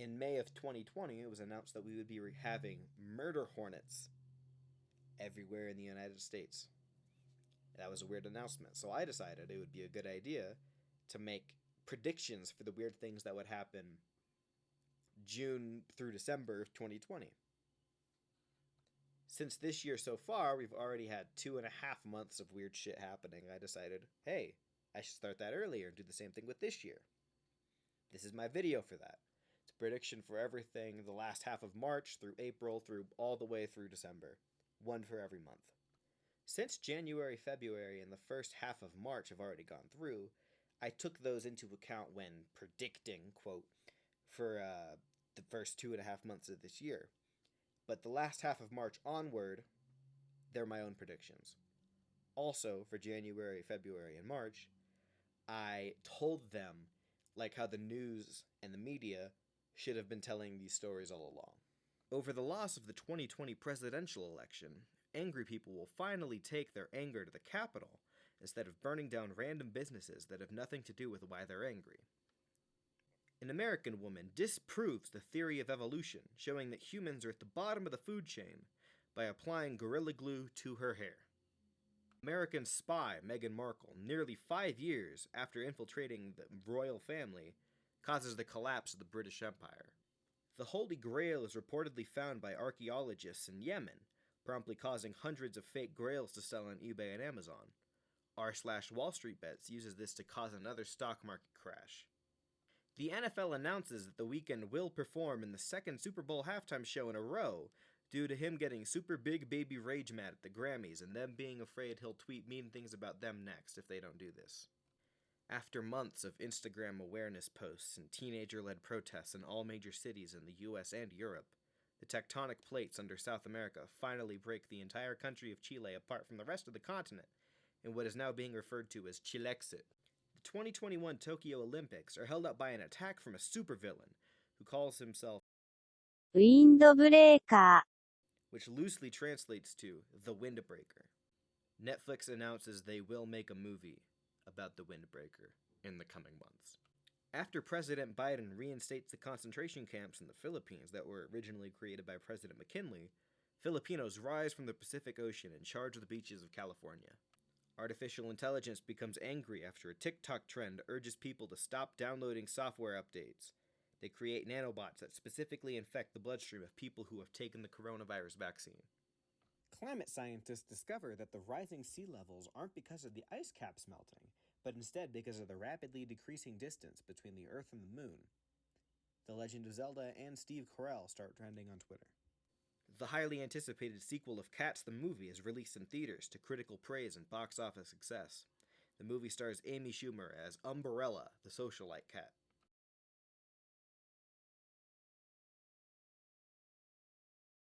In May of 2020, it was announced that we would be having murder hornets everywhere in the United States. That was a weird announcement, so I decided it would be a good idea to make predictions for the weird things that would happen June through December of 2020. Since this year so far, we've already had 2.5 months of weird shit happening. I decided, hey, I should start that earlier and do the same thing with this year. This is my video for that. It's a prediction for everything the last half of March through April through all the way through December. One for every month. Since January, February, and the first half of March have already gone through, I took those into account when predicting, quote, for the first 2.5 months of this year. But the last half of March onward, they're my own predictions. Also, for January, February, and March, I told them like how the news and the media should have been telling these stories all along. Over the loss of the 2020 presidential election, angry people will finally take their anger to the Capitol instead of burning down random businesses that have nothing to do with why they're angry. An American woman disproves the theory of evolution, showing that humans are at the bottom of the food chain by applying Gorilla Glue to her hair. American spy Meghan Markle, nearly 5 years after infiltrating the royal family, causes the collapse of the British Empire. The Holy Grail is reportedly found by archaeologists in Yemen, promptly causing hundreds of fake grails to sell on eBay and Amazon. r/Wall Street Bets uses this to cause another stock market crash. The NFL announces that The Weeknd will perform in the second Super Bowl halftime show in a row due to him getting super big baby rage mad at the Grammys and them being afraid he'll tweet mean things about them next if they don't do this. After months of Instagram awareness posts and teenager-led protests in all major cities in the US and Europe, the tectonic plates under South America finally break the entire country of Chile apart from the rest of the continent in what is now being referred to as Chilexit. The 2021 Tokyo Olympics are held up by an attack from a supervillain who calls himself Windbreaker, which loosely translates to the Windbreaker. Netflix announces they will make a movie about the Windbreaker in the coming months. After President Biden reinstates the concentration camps in the Philippines that were originally created by President McKinley, Filipinos rise from the Pacific Ocean and charge the beaches of California. Artificial intelligence becomes angry after a TikTok trend urges people to stop downloading software updates. They create nanobots that specifically infect the bloodstream of people who have taken the coronavirus vaccine. Climate scientists discover that the rising sea levels aren't because of the ice caps melting, but instead because of the rapidly decreasing distance between the Earth and the Moon. The Legend of Zelda and Steve Carell start trending on Twitter. The highly anticipated sequel of Cats the Movie is released in theaters to critical praise and box office success. The movie stars Amy Schumer as Umbrella, the socialite cat.